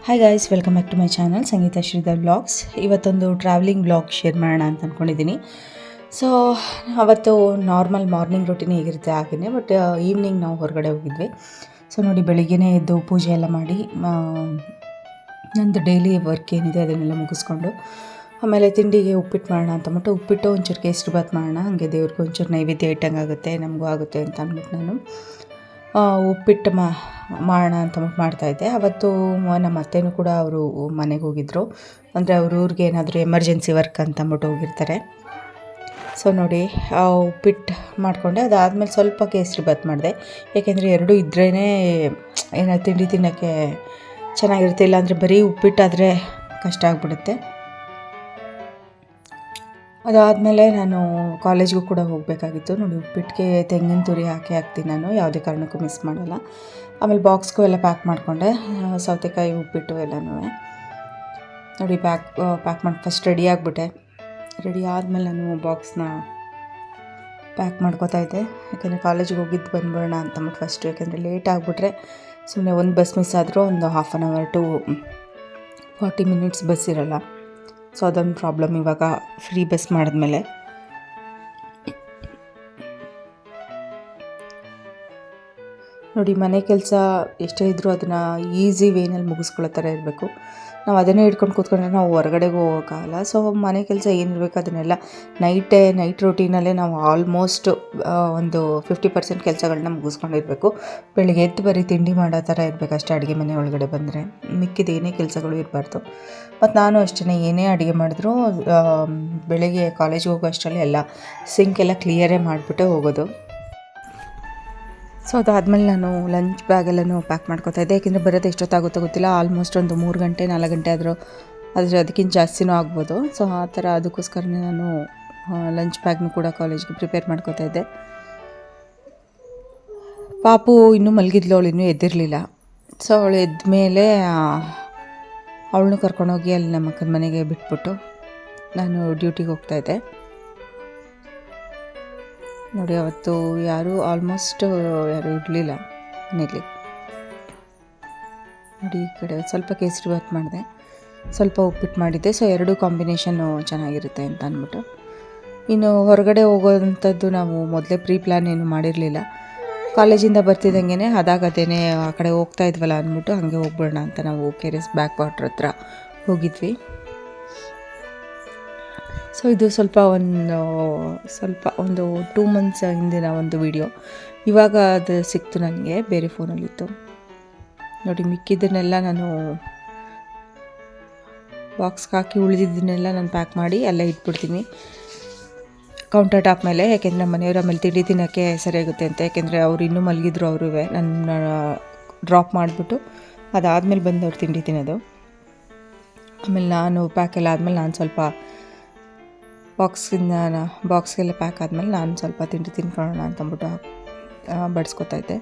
Hi guys, welcome back to my channel Sangeetha Sridhar vlogs. ಇವತ್ತೊಂದು travelling vlog share ಮಾಡೋಣ ಅಂತ ಅಂದ್ಕೊಂಡಿದ್ದೀನಿ. ಸೊ ಅವತ್ತು ನಾರ್ಮಲ್ ಮಾರ್ನಿಂಗ್ ರೂಟೀನ್ ಹೇಗಿರುತ್ತೆ ಹಾಗೆಯೇ, ಬಟ್ ಈವ್ನಿಂಗ್ ನಾವು ಹೊರಗಡೆ ಹೋಗಿದ್ವಿ. ಸೊ ನೋಡಿ, ಬೆಳಿಗ್ಗೆನೇ ಎದ್ದು ಪೂಜೆ ಎಲ್ಲ ಮಾಡಿ ನಂದು ಡೈಲಿ ವರ್ಕ್ ಏನಿದೆ ಅದನ್ನೆಲ್ಲ ಮುಗಿಸ್ಕೊಂಡು ಆಮೇಲೆ ತಿಂಡಿಗೆ ಉಪ್ಪಿಟ್ಟು ಮಾಡೋಣ ಅಂತಂದ್ಬಿಟ್ಟು ಉಪ್ಪಿಟ್ಟು ಒಂಚೂರು ಕೇಸರಿ ಬಾತ್ ಮಾಡೋಣ, ಹಾಗೆ ದೇವ್ರಿಗೆ ಒಂಚೂರು ನೈವೇದ್ಯ ಇಟ್ಟಂಗೆ ಆಗುತ್ತೆ, ನಮಗೂ ಆಗುತ್ತೆ ಅಂತ ಅಂದ್ಬಿಟ್ಟು ನಾನು ಉಪ್ಪಿಟ್ಟು ಮಾಡೋಣ ಅಂತಂದ್ಬಿಟ್ಟು ಮಾಡ್ತಾಯಿದ್ದೆ. ಅವತ್ತು ನಮ್ಮ ಅತ್ತೆನೂ ಕೂಡ ಅವರು ಮನೆಗೆ ಹೋಗಿದ್ದರು, ಅಂದರೆ ಅವ್ರ ಊರಿಗೆ ಏನಾದರೂ ಎಮರ್ಜೆನ್ಸಿ ವರ್ಕ್ ಅಂತಂದ್ಬಿಟ್ಟು ಹೋಗಿರ್ತಾರೆ. ಸೊ ನೋಡಿ, ಉಪ್ಪಿಟ್ಟು ಮಾಡಿಕೊಂಡೆ. ಅದಾದಮೇಲೆ ಸ್ವಲ್ಪ ಕೇಸರಿ ಬಾತ್ ಮಾಡಿದೆ, ಏಕೆಂದರೆ ಎರಡೂ ಇದ್ರೇ ಏನೋ ತಿಂಡಿ ತಿನ್ನೋಕ್ಕೆ ಚೆನ್ನಾಗಿರುತ್ತೆ, ಇಲ್ಲಾಂದರೆ ಬರೀ ಉಪ್ಪಿಟ್ಟಾದರೆ ಕಷ್ಟ ಆಗಿಬಿಡುತ್ತೆ. ಅದಾದಮೇಲೆ ನಾನು ಕಾಲೇಜ್ಗೂ ಕೂಡ ಹೋಗಬೇಕಾಗಿತ್ತು. ನೋಡಿ, ಉಪ್ಪಿಟ್ಟಿಗೆ ತೆಂಗಿನ ತುರಿ ಹಾಕ್ತೀನಿ ನಾನು, ಯಾವುದೇ ಕಾರಣಕ್ಕೂ ಮಿಸ್ ಮಾಡೋಲ್ಲ. ಆಮೇಲೆ ಬಾಕ್ಸ್ಗೂ ಎಲ್ಲ ಪ್ಯಾಕ್ ಮಾಡಿಕೊಂಡೆ, ಸೌತೆಕಾಯಿ ಉಪ್ಪಿಟ್ಟು ಎಲ್ಲನೂ. ನೋಡಿ, ಪ್ಯಾಕ್ ಮಾಡಿ ಫಸ್ಟ್ ರೆಡಿ ಆಗಿಬಿಟ್ಟೆ. ರೆಡಿ ಆದಮೇಲೆ ನಾನು ಬಾಕ್ಸ್ನ ಪ್ಯಾಕ್ ಮಾಡ್ಕೋತಾ ಇದ್ದೆ, ಯಾಕೆಂದರೆ ಕಾಲೇಜಿಗೆ ಹೋಗಿದ್ದು ಬಂದ್ಬಿಡೋಣ ಅಂತಂದ್ಬಿಟ್ಟು ಫಸ್ಟು, ಯಾಕೆಂದರೆ ಲೇಟ್ ಆಗಿಬಿಟ್ರೆ ಸುಮ್ಮನೆ ಒಂದು ಬಸ್ ಮಿಸ್ ಆದರೂ ಒಂದು 1/2 hour to 40 minutes ಬಸ್ ಇರೋಲ್ಲ. ಸೊ ಅದೊಂದು ಪ್ರಾಬ್ಲಮ್ ಇವಾಗ ಫ್ರೀ ಬಸ್ ಮಾಡಿದ್ಮೇಲೆ. ನೋಡಿ, ಮನೆ ಕೆಲಸ ಎಷ್ಟೇ ಇದ್ದರೂ ಅದನ್ನು ಈಸಿ ವೇನಲ್ಲಿ ಮುಗಿಸ್ಕೊಳ್ಳೋ ಥರ ಇರಬೇಕು. ನಾವು ಅದನ್ನೇ ಹಿಡ್ಕೊಂಡು ಕೂತ್ಕೊಂಡ್ರೆ ನಾವು ಹೊರಗಡೆಗೂ ಹೋಗೋಕ್ಕಾಗಲ್ಲ. ಸೊ ಮನೆ ಕೆಲಸ ಏನಿರಬೇಕು ಅದನ್ನೆಲ್ಲ ನೈಟ್ ರೂಟೀನಲ್ಲೇ ನಾವು ಆಲ್ಮೋಸ್ಟ್ ಒಂದು 50% ಕೆಲಸಗಳನ್ನ ಮುಗಿಸ್ಕೊಂಡಿರಬೇಕು. ಬೆಳಿಗ್ಗೆ ಎದ್ದು ಬರೀ ತಿಂಡಿ ಮಾಡೋ ಥರ ಇರಬೇಕು ಅಷ್ಟೇ, ಅಡುಗೆ ಮನೆ ಒಳಗಡೆ ಬಂದರೆ ಮಿಕ್ಕಿದ ಏನೇ ಕೆಲಸಗಳು ಇರಬಾರ್ದು. ಮತ್ತು ನಾನು ಅಷ್ಟೇ, ಏನೇ ಅಡುಗೆ ಮಾಡಿದ್ರೂ ಬೆಳಗ್ಗೆ ಕಾಲೇಜಿಗೆ ಹೋಗೋ ಅಷ್ಟರಲ್ಲಿ ಎಲ್ಲ ಸಿಂಕ್ ಎಲ್ಲ ಕ್ಲಿಯರೇ ಮಾಡಿಬಿಟ್ಟೆ ಹೋಗೋದು. ಸೊ ಅದಾದಮೇಲೆ ನಾನು ಲಂಚ್ ಬ್ಯಾಗೆಲ್ಲನೂ ಪ್ಯಾಕ್ ಮಾಡ್ಕೊತಾ ಇದ್ದೆ, ಏಕೆಂದರೆ ಬರೋದು ಎಷ್ಟೊತ್ತಾಗುತ್ತೋ ಗೊತ್ತಿಲ್ಲ. ಆಲ್ಮೋಸ್ಟ್ ಒಂದು 3 ಗಂಟೆ 4 ಗಂಟೆ ಆದರೂ ಅದಕ್ಕಿಂತ ಜಾಸ್ತಿನೂ ಆಗ್ಬೋದು. ಸೊ ಆ ಥರ ಅದಕ್ಕೋಸ್ಕರನೇ ನಾನು ಲಂಚ್ ಬ್ಯಾಗ್ನೂ ಕೂಡ ಕಾಲೇಜ್ಗೆ ಪ್ರಿಪೇರ್ ಮಾಡ್ಕೊತಾ ಇದ್ದೆ. ಪಾಪು ಇನ್ನೂ ಮಲಗಿದ್ಲು, ಅವಳು ಇನ್ನೂ ಎದ್ದಿರಲಿಲ್ಲ. ಸೊ ಅವಳು ಎದ್ದ ಮೇಲೆ ಅವಳನ್ನೂ ಕರ್ಕೊಂಡೋಗಿ ಅಲ್ಲಿ ನಮ್ಮ ಅಕ್ಕನ ಮನೆಗೆ ಬಿಟ್ಬಿಟ್ಟು ನಾನು ಡ್ಯೂಟಿಗೆ ಹೋಗ್ತಾಯಿದ್ದೆ. ನೋಡಿ, ಅವತ್ತು ಆಲ್ಮೋಸ್ಟ್ ಯಾರೂ ಇರಲಿಲ್ಲ ಮನೇಲಿ. ನೋಡಿ, ಈ ಕಡೆ ಸ್ವಲ್ಪ ಕೇಸರಿ ಬಾತ್ ಮಾಡಿದೆ, ಸ್ವಲ್ಪ ಉಪ್ಪಿಟ್ಟು ಮಾಡಿದ್ದೆ. ಸೊ ಎರಡೂ ಕಾಂಬಿನೇಷನ್ನು ಚೆನ್ನಾಗಿರುತ್ತೆ ಅಂತ ಅಂದ್ಬಿಟ್ಟು. ಇನ್ನು ಹೊರಗಡೆ ಹೋಗೋವಂಥದ್ದು ನಾವು ಮೊದಲೇ ಪ್ಲಾನ್ ಏನು ಮಾಡಿರಲಿಲ್ಲ. ಕಾಲೇಜಿಂದ ಬರ್ತಿದ್ದಂಗೆ ಅದೇನೇ ಆ ಕಡೆ ಹೋಗ್ತಾ ಇದ್ವಲ್ಲ ಅಂದ್ಬಿಟ್ಟು ಹಾಗೆ ಹೋಗ್ಬಿಡೋಣ ಅಂತ ನಾವು KRS ಬ್ಯಾಕ್ ವಾಟ್ರ್ ಹತ್ರ ಹೋಗಿದ್ವಿ. ಸೊ ಇದು ಸ್ವಲ್ಪ ಒಂದು 2 months ಹಿಂದಿನ ಒಂದು ವಿಡಿಯೋ. ಇವಾಗ ಅದು ಸಿಕ್ತು ನನಗೆ, ಬೇರೆ ಫೋನಲ್ಲಿತ್ತು. ನೋಡಿ, ಮಿಕ್ಕಿದ್ದನ್ನೆಲ್ಲ ನಾನು ಬಾಕ್ಸ್ಗೆ ಹಾಕಿ ಉಳಿದಿದ್ದನ್ನೆಲ್ಲ ನಾನು ಪ್ಯಾಕ್ ಮಾಡಿ ಅಲ್ಲೇ ಇಟ್ಬಿಡ್ತೀನಿ ಕೌಂಟರ್ ಟಾಪ್ ಮೇಲೆ, ಯಾಕೆಂದರೆ ನಮ್ಮ ಮನೆಯವ್ರ ಆಮೇಲೆ ತಿಂಡಿ ತಿನ್ನೋಕ್ಕೆ ಸರಿಯಾಗುತ್ತೆ ಅಂತ. ಯಾಕೆಂದರೆ ಅವ್ರು ಇನ್ನೂ ಮಲಗಿದ್ರು, ಅವರೂ ನನ್ನ ಡ್ರಾಪ್ ಮಾಡಿಬಿಟ್ಟು ಅದಾದಮೇಲೆ ಬಂದವ್ರು ತಿಂಡಿ ತಿನ್ನೋದು. ಆಮೇಲೆ ನಾನು ಪ್ಯಾಕ್ ಎಲ್ಲ ಆದಮೇಲೆ ನಾನು ಸ್ವಲ್ಪ ಬಾಕ್ಸ್ಗೆಲ್ಲ ಪ್ಯಾಕ್ ಆದಮೇಲೆ ನಾನು ಸ್ವಲ್ಪ ತಿಂಡಿ ತಿನ್ಕೊಳ್ಳೋಣ ಅಂತಂದ್ಬಿಟ್ಟು ಬಡಿಸ್ಕೊತಾ ಇದ್ದೆ.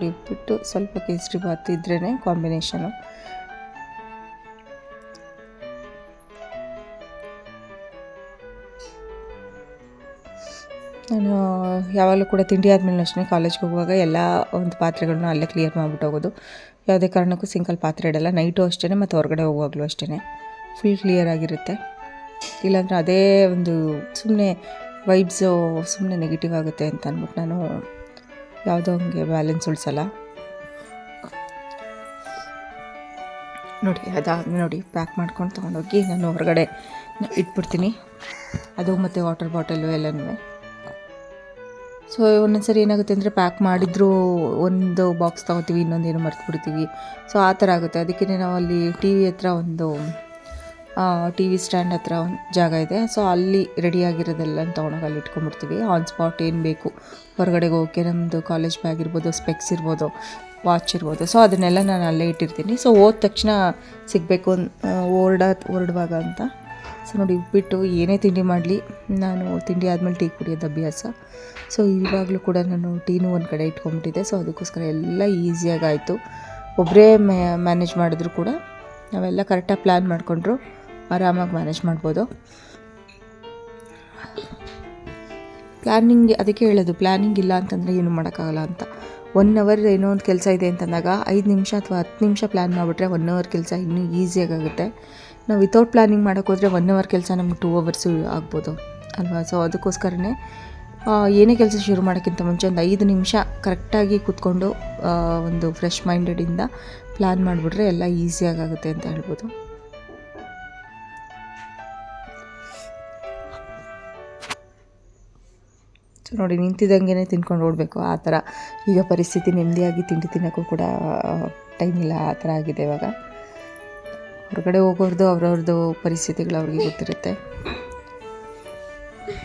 ಉಪ್ಪಿಟ್ಟು ಸ್ವಲ್ಪ ಕೇಸರಿ ಬಾತ್ ಇದ್ರೇ ಕಾಂಬಿನೇಷನು. ನಾನು ಯಾವಾಗಲೂ ಕೂಡ ತಿಂಡಿ ಆದಮೇಲೆ ಅಷ್ಟೇ ಕಾಲೇಜ್ಗೆ ಹೋಗುವಾಗ ಎಲ್ಲ ಒಂದು ಪಾತ್ರೆಗಳನ್ನ ಅಲ್ಲೇ ಕ್ಲಿಯರ್ ಮಾಡಿಬಿಟ್ಟು ಹೋಗೋದು. ಯಾವುದೇ ಕಾರಣಕ್ಕೂ ಸಿಂಗಲ್ ಪಾತ್ರೆ ಇಡಲ್ಲ. ನೈಟು ಅಷ್ಟೇ ಮತ್ತು ಹೊರಗಡೆ ಹೋಗುವಾಗಲೂ ಅಷ್ಟೇ ಫುಲ್ ಕ್ಲಿಯರ್ ಆಗಿರುತ್ತೆ. ಇಲ್ಲಾಂದರೆ ಅದೇ ಒಂದು ಸುಮ್ಮನೆ ವೈಬ್ಸು ಸುಮ್ಮನೆ ನೆಗೆಟಿವ್ ಆಗುತ್ತೆ ಅಂತ ಅಂದ್ಬಿಟ್ಟು ನಾನು ಯಾವುದೋ ಹಂಗೆ ಬ್ಯಾಲೆನ್ಸ್ ಉಳಿಸಲ್ಲ. ನೋಡಿ, ಪ್ಯಾಕ್ ಮಾಡ್ಕೊಂಡು ತೊಗೊಂಡೋಗಿ ನಾನು ಹೊರಗಡೆ ಇಟ್ಬಿಡ್ತೀನಿ, ಅದು ಮತ್ತು ವಾಟರ್ ಬಾಟಲು ಎಲ್ಲನೂ. ಸೊ ಒಂದೊಂದು ಸರಿ ಏನಾಗುತ್ತೆ ಅಂದರೆ ಪ್ಯಾಕ್ ಮಾಡಿದ್ರೂ ಒಂದು ಬಾಕ್ಸ್ ತೊಗೋತೀವಿ, ಇನ್ನೊಂದೇನು ಮರ್ತು ಬಿಡ್ತೀವಿ. ಸೊ ಆ ಥರ ಆಗುತ್ತೆ. ಅದಕ್ಕೆ ನಾವು ಅಲ್ಲಿ TV ಹತ್ರ ಒಂದು TV ಸ್ಟ್ಯಾಂಡ್ ಹತ್ರ ಒಂದು ಜಾಗ ಇದೆ. ಸೊ ಅಲ್ಲಿ ರೆಡಿಯಾಗಿರೋದೆಲ್ಲ ತೊಗೊಂಡೋಗಿ ಅಲ್ಲಿ ಇಟ್ಕೊಂಡ್ಬಿಡ್ತೀವಿ. ಆನ್ ಸ್ಪಾಟ್ ಏನು ಬೇಕು ಹೊರಗಡೆಗೆ ಹೋಗೋಕ್ಕೆ, ನಮ್ಮದು ಕಾಲೇಜ್ ಬ್ಯಾಗ್ ಇರ್ಬೋದು, ಸ್ಪೆಕ್ಸ್ ಇರ್ಬೋದು, ವಾಚ್ ಇರ್ಬೋದು. ಸೊ ಅದನ್ನೆಲ್ಲ ನಾನು ಅಲ್ಲೇ ಇಟ್ಟಿರ್ತೀನಿ. ಸೊ ಹೋದ ತಕ್ಷಣ ಸಿಗಬೇಕು ಹೊರಡುವಾಗ ಅಂತ. ಸೊ ನೋಡಿ, ಉಪ್ಪಿಟ್ಟು ಏನೇ ತಿಂಡಿ ಮಾಡಲಿ ನಾನು ತಿಂಡಿ ಆದಮೇಲೆ ಟೀ ಕುಡಿಯೋದು ಅಭ್ಯಾಸ. ಸೊ ಇವಾಗಲೂ ಕೂಡ ನಾನು ಟೀನೂ ಒಂದು ಕಡೆ ಇಟ್ಕೊಂಡ್ಬಿಟ್ಟಿದ್ದೆ. ಸೊ ಅದಕ್ಕೋಸ್ಕರ ಎಲ್ಲ ಈಸಿಯಾಗಿ ಆಯಿತು. ಒಬ್ಬರೇ ಮ್ಯಾನೇಜ್ ಮಾಡಿದ್ರು ಕೂಡ ನಾವೆಲ್ಲ ಕರೆಕ್ಟಾಗಿ ಪ್ಲ್ಯಾನ್ ಮಾಡಿಕೊಂಡ್ರು ಆರಾಮಾಗಿ ಮ್ಯಾನೇಜ್ ಮಾಡ್ಬೋದು. ಪ್ಲ್ಯಾನಿಂಗ್ ಅದಕ್ಕೆ ಹೇಳೋದು, ಪ್ಲ್ಯಾನಿಂಗ್ ಇಲ್ಲ ಅಂತಂದರೆ ಏನೂ ಮಾಡೋಕ್ಕಾಗಲ್ಲ ಅಂತ. 1 ಅವರ್ ಏನೋ ಒಂದು ಕೆಲಸ ಇದೆ ಅಂತಂದಾಗ 5 ನಿಮಿಷ ಅಥವಾ 10 ನಿಮಿಷ ಪ್ಲ್ಯಾನ್ ಮಾಡಿಬಿಟ್ರೆ 1 ಅವರ್ ಕೆಲಸ ಇನ್ನೂ ಈಸಿಯಾಗುತ್ತೆ. ನಾವು ವಿತೌಟ್ ಪ್ಲ್ಯಾನಿಂಗ್ ಮಾಡೋಕ್ಕೋದ್ರೆ 1 ಅವರ್ ಕೆಲಸ ನಮ್ಗೆ 2 ಅವರ್ಸು ಆಗ್ಬೋದು ಅಲ್ವಾ. ಸೊ ಅದಕ್ಕೋಸ್ಕರನೇ ಏನೇ ಕೆಲಸ ಶುರು ಮಾಡೋಕ್ಕಿಂತ ಮುಂಚೆ ಒಂದು 5 ನಿಮಿಷ ಕರೆಕ್ಟಾಗಿ ಕೂತ್ಕೊಂಡು ಒಂದು ಫ್ರೆಶ್ ಮೈಂಡೆಡಿಂದ ಪ್ಲ್ಯಾನ್ ಮಾಡಿಬಿಟ್ರೆ ಎಲ್ಲ ಈಸಿಯಾಗುತ್ತೆ ಅಂತ ಹೇಳ್ಬೋದು. ಸೊ ನೋಡಿ, ನಿಂತಿದ್ದಂಗೆ ತಿನ್ಕೊಂಡು ಓಡಬೇಕು ಆ ಥರ ಈಗ ಪರಿಸ್ಥಿತಿ. ನೆಮ್ಮದಿಯಾಗಿ ತಿಂಡಿ ತಿನ್ನೋಕ್ಕೂ ಕೂಡ ಟೈಮ್ ಇಲ್ಲ, ಆ ಥರ ಆಗಿದೆ ಇವಾಗ. ಹೊರಗಡೆ ಹೋಗೋರ್ದು ಅವ್ರವ್ರದ್ದು ಪರಿಸ್ಥಿತಿಗಳು ಅವ್ರಿಗೆ ಗೊತ್ತಿರುತ್ತೆ.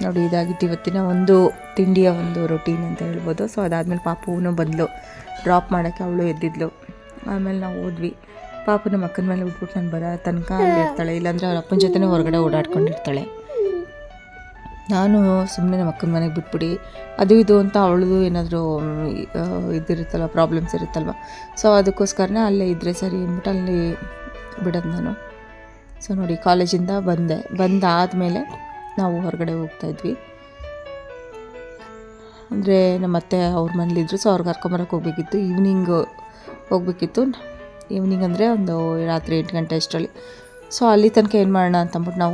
ನೋಡಿ, ಇದಾಗಿತ್ತು ಇವತ್ತಿನ ಒಂದು ತಿಂಡಿಯ ಒಂದು ರೊಟೀನ್ ಅಂತ ಹೇಳ್ಬೋದು. ಸೊ ಅದಾದಮೇಲೆ ಪಾಪುನೂ ಬಂದಳು ಡ್ರಾಪ್ ಮಾಡೋಕ್ಕೆ, ಅವಳು ಎದ್ದಿದ್ಲು. ಆಮೇಲೆ ನಾವು ಹೋದ್ವಿ. ಪಾಪು ಮಕ್ಕನ ಮೇಲೆ ಬಿಟ್ಬಿಟ್ಟು ನಾನು ಬರೋ ತನಕ ಅಲ್ಲಿರ್ತಾಳೆ, ಇಲ್ಲಾಂದರೆ ಅವ್ರ ಅಪ್ಪನ ಜೊತೆನೇ ಹೊರಗಡೆ ಓಡಾಡ್ಕೊಂಡಿರ್ತಾಳೆ. ನಾನು ಸುಮ್ಮನೆ ನಮ್ಮ ಅಕ್ಕನ ಮನೆಗೆ ಬಿಟ್ಬಿಡಿ ಅದು ಇದು ಅಂತ ಅವಳದು ಏನಾದರೂ ಇದಿರುತ್ತಲ್ವ, ಪ್ರಾಬ್ಲಮ್ಸ್ ಇರುತ್ತಲ್ವ. ಸೊ ಅದಕ್ಕೋಸ್ಕರನೇ ಅಲ್ಲೇ ಇದ್ದರೆ ಸರಿ ಅಂದ್ಬಿಟ್ಟು ಅಲ್ಲಿ ಬಿಡೋದು ನಾನು. ಸೊ ನೋಡಿ, ಕಾಲೇಜಿಂದ ಬಂದಾದಮೇಲೆ ನಾವು ಹೊರಗಡೆ ಹೋಗ್ತಾಯಿದ್ವಿ. ಅಂದರೆ ನಮ್ಮ ಅತ್ತೆ ಅವ್ರ ಮನೇಲಿದ್ದರು. ಸೊ ಅವ್ರಿಗೆ ಕರ್ಕೊಂಬರಕ್ಕೆ ಹೋಗ್ಬೇಕಿತ್ತು, ಈವ್ನಿಂಗ್ ಹೋಗ್ಬೇಕಿತ್ತು. ಈವ್ನಿಂಗ್ ಅಂದರೆ ಒಂದು ರಾತ್ರಿ 8 ಗಂಟೆ ಅಷ್ಟರಲ್ಲಿ. ಸೊ ಅಲ್ಲಿ ತನಕ ಏನು ಮಾಡೋಣ ಅಂತಂದ್ಬಿಟ್ಟು ನಾವು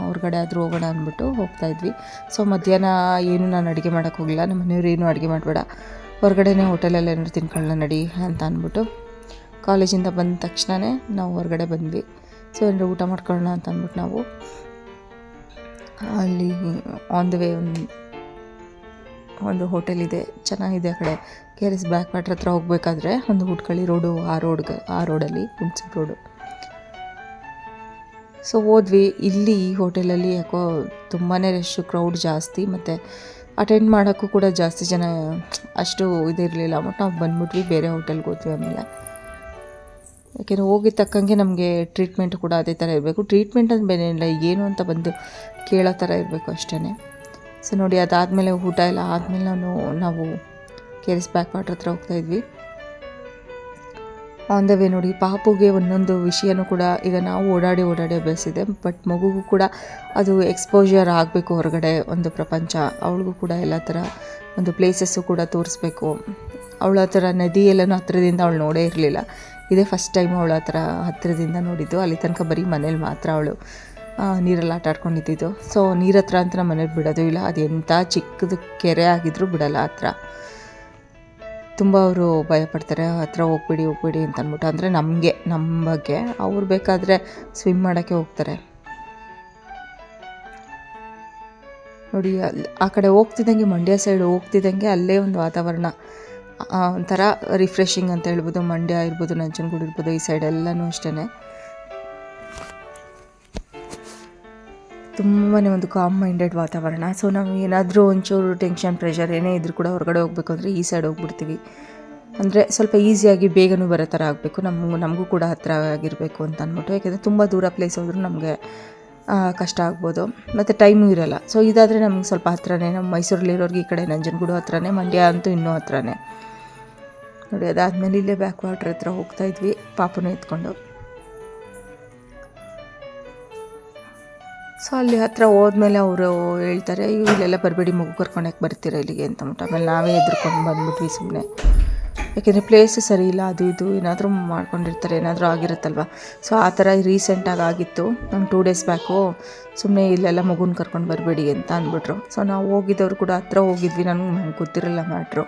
ಹೊರಗಡೆ ಆದರೂ ಹೋಗೋಣ ಅಂದ್ಬಿಟ್ಟು ಹೋಗ್ತಾಯಿದ್ವಿ. ಸೊ ಮಧ್ಯಾಹ್ನ ಏನು ನಾನು ಅಡುಗೆ ಮಾಡೋಕ್ಕೆ ಹೋಗಲಿಲ್ಲ. ನಮ್ಮ ಮನೆಯವ್ರು ಏನು ಅಡುಗೆ ಮಾಡಬೇಡ, ಹೊರಗಡೆನೇ ಹೋಟೆಲಲ್ಲಿ ಏನಾದ್ರು ತಿನ್ಕೊಳ್ಳೋಣ ನಡಿ ಅಂತ ಅಂದ್ಬಿಟ್ಟು ಕಾಲೇಜಿಂದ ಬಂದ ತಕ್ಷಣವೇ ನಾವು ಹೊರಗಡೆ ಬಂದ್ವಿ. ಸೊ ಏನಾದ್ರು ಊಟ ಮಾಡ್ಕೊಳ್ಳೋಣ ಅಂತ ಅಂದ್ಬಿಟ್ಟು ನಾವು ಅಲ್ಲಿ ಆನ್ ದ ವೇ ಒಂದು ಹೋಟೆಲ್ ಇದೆ, ಚೆನ್ನಾಗಿದೆ. ಆ ಕಡೆ KRS ಬ್ಯಾಕ್ ವಾಟರ್ ಹತ್ರ ಹೋಗಬೇಕಾದ್ರೆ ಒಂದು ಹುಟ್ಕಳ್ಳಿ ರೋಡು, ಆ ರೋಡಲ್ಲಿ ಹುಣಸೂರು ರೋಡು. ಸೊ ಹೋದ್ವಿ. ಇಲ್ಲಿ ಈ ಹೋಟೆಲಲ್ಲಿ ಯಾಕೋ ತುಂಬಾ ರಶ್ಶು, ಕ್ರೌಡ್ ಜಾಸ್ತಿ, ಮತ್ತು ಅಟೆಂಡ್ ಮಾಡೋಕ್ಕೂ ಕೂಡ ಜಾಸ್ತಿ ಜನ ಅಷ್ಟು ಇದಿರಲಿಲ್ಲ. ಬಟ್ ನಾವು ಬಂದ್ಬಿಟ್ವಿ, ಬೇರೆ ಹೋಟೆಲ್ಗೆ ಹೋದ್ವಿ. ಆಮೇಲೆ ಯಾಕೆಂದರೆ ಹೋಗಿದ ತಕ್ಕಂಗೆ ನಮಗೆ ಟ್ರೀಟ್ಮೆಂಟ್ ಕೂಡ ಅದೇ ಥರ ಇರಬೇಕು. ಟ್ರೀಟ್ಮೆಂಟ್ ಅಂತ ಬೇರೆ ಇಲ್ಲ, ಏನು ಅಂತ ಬಂದು ಕೇಳೋ ಥರ ಇರಬೇಕು ಅಷ್ಟೇ. ಸೊ ನೋಡಿ, ಅದಾದಮೇಲೆ ಊಟ ಎಲ್ಲ ಆದಮೇಲೆ ನಾವು KRS ಬ್ಯಾಕ್ ವಾಟರ್ ಹತ್ರ ಹೋಗ್ತಾಯಿದ್ವಿ. ಆನ್ ದ ವೇ ನೋಡಿ, ಪಾಪುಗೆ ಒಂದೊಂದು ವಿಷಯನೂ ಕೂಡ ಈಗ ನಾವು ಓಡಾಡಿ ಅಭ್ಯಾಸಿದೆ, ಬಟ್ ಮಗುಗೂ ಕೂಡ ಅದು ಎಕ್ಸ್ಪೋಜರ್ ಆಗಬೇಕು, ಹೊರಗಡೆ ಒಂದು ಪ್ರಪಂಚ. ಅವಳಿಗೂ ಕೂಡ ಎಲ್ಲ ಥರ ಒಂದು ಪ್ಲೇಸಸ್ಸು ಕೂಡ ತೋರಿಸ್ಬೇಕು. ಅವಳ ಆ ಥರ ನದಿ ಎಲ್ಲನೂ ಹತ್ತಿರದಿಂದ ಅವಳು ನೋಡೇ ಇರಲಿಲ್ಲ. ಇದೇ ಫಸ್ಟ್ ಟೈಮ್ ಅವಳು ಆ ಥರ ಹತ್ತಿರದಿಂದ ನೋಡಿದ್ದು. ಅಲ್ಲಿ ತನಕ ಬರೀ ಮನೇಲಿ ಮಾತ್ರ ಅವಳು ನೀರಲ್ಲಿ ಆಟ ಆಡ್ಕೊಂಡಿದ್ದು. ಸೊ ನೀರ ಹತ್ರ ಅಂತ ನಮ್ಮ ಮನೇಲಿ ಬಿಡೋದು ಇಲ್ಲ, ಅದು ಎಂಥ ಚಿಕ್ಕದು ಕೆರೆ ಆಗಿದ್ರೂ ಬಿಡೋಲ್ಲ ಹತ್ರ. ತುಂಬ ಅವರು ಭಯಪಡ್ತಾರೆ, ಹತ್ರ ಹೋಗ್ಬೇಡಿ ಅಂತ ಅಂದ್ಬಿಟ್ಟು. ಅಂದರೆ ನಮ್ಮ ಬಗ್ಗೆ ಅವ್ರು ಬೇಕಾದರೆ ಸ್ವಿಮ್ ಮಾಡೋಕ್ಕೆ ಹೋಗ್ತಾರೆ. ನೋಡಿ, ಆ ಕಡೆ ಹೋಗ್ತಿದ್ದಂಗೆ, ಮಂಡ್ಯ ಸೈಡ್ ಹೋಗ್ತಿದ್ದಂಗೆ ಅಲ್ಲೇ ಒಂದು ವಾತಾವರಣ ಒಂಥರ ರಿಫ್ರೆಶಿಂಗ್ ಅಂತ ಹೇಳ್ಬೋದು. ಮಂಡ್ಯ ಇರ್ಬೋದು, ನಂಜನಗೂಡು ಇರ್ಬೋದು, ಈ ಸೈಡ್ ಎಲ್ಲನೂ ಅಷ್ಟೇ ತುಂಬಾ ಒಂದು ಕಾಮ್ ಮೈಂಡೆಡ್ ವಾತಾವರಣ. ಸೊ ನಾವು ಏನಾದರೂ ಒಂಚೂರು ಟೆನ್ಷನ್, ಪ್ರೆಷರ್ ಏನೇ ಇದ್ರೂ ಕೂಡ ಹೊರಗಡೆ ಹೋಗ್ಬೇಕು ಅಂದರೆ ಈ ಸೈಡ್ ಹೋಗ್ಬಿಡ್ತೀವಿ. ಅಂದರೆ ಸ್ವಲ್ಪ ಈಸಿಯಾಗಿ ಬೇಗನೂ ಬರೋ ಥರ ಆಗಬೇಕು, ನಮಗೂ ಕೂಡ ಹತ್ತಿರ ಆಗಿರಬೇಕು ಅಂತ ಅಂದ್ಬಿಟ್ಟು. ಯಾಕೆಂದರೆ ತುಂಬ ದೂರ ಪ್ಲೇಸ್ ಹೋದ್ರೂ ನಮಗೆ ಕಷ್ಟ ಆಗ್ಬೋದು, ಮತ್ತು ಟೈಮೂ ಇರೋಲ್ಲ. ಸೊ ಇದಾದರೆ ನಮ್ಗೆ ಸ್ವಲ್ಪ ಹತ್ರನೇ. ನಮ್ಮ ಮೈಸೂರಲ್ಲಿರೋರಿಗೆ ಈ ಕಡೆ ನಂಜನಗೂಡು ಹತ್ರನೇ, ಮಂಡ್ಯ ಅಂತೂ ಇನ್ನೂ ಹತ್ರನೇ. ನೋಡಿ, ಅದಾದಮೇಲೆ ಇಲ್ಲೇ ಬ್ಯಾಕ್ ವಾಟರ್ ಹತ್ರ ಹೋಗ್ತಾಯಿದ್ವಿ ಪಾಪುನ ಎತ್ಕೊಂಡು. ಸೊ ಅಲ್ಲಿ ಹತ್ರ ಹೋದ್ಮೇಲೆ ಅವರು ಹೇಳ್ತಾರೆ, ಇಲ್ಲೆಲ್ಲ ಬರಬೇಡಿ, ಮಗು ಕರ್ಕೊಂಡೋಕೆ ಬರ್ತೀರ ಇಲ್ಲಿಗೆ ಅಂತ ಅಂದ್ಬಿಟ್ಟು. ಆಮೇಲೆ ನಾವೇ ಎದ್ರುಕೊಂಡು ಬಂದ್ಬಿಟ್ವಿ ಸುಮ್ಮನೆ. ಯಾಕೆಂದರೆ ಪ್ಲೇಸು ಸರಿ ಇಲ್ಲ, ಅದು ಇದು ಏನಾದರೂ ಮಾಡ್ಕೊಂಡಿರ್ತಾರೆ, ಏನಾದರೂ ಆಗಿರುತ್ತಲ್ವ. ಸೊ ಆ ಥರ ರೀಸೆಂಟಾಗಿ ಆಗಿತ್ತು. ನಮ್ಮ 2 ಡೇಸ್ ಬ್ಯಾಕು ಸುಮ್ಮನೆ ಇಲ್ಲೆಲ್ಲ ಮಗುನ ಕರ್ಕೊಂಡು ಬರಬೇಡಿ ಅಂತ ಅಂದ್ಬಿಟ್ರು. ಸೊ ನಾವು ಹೋಗಿದ್ದವ್ರು ಕೂಡ ಹತ್ರ ಹೋಗಿದ್ವಿ, ನನಗೆ ಗೊತ್ತಿರಲಿಲ್ಲ ಮ್ಯಾಟ್ರು.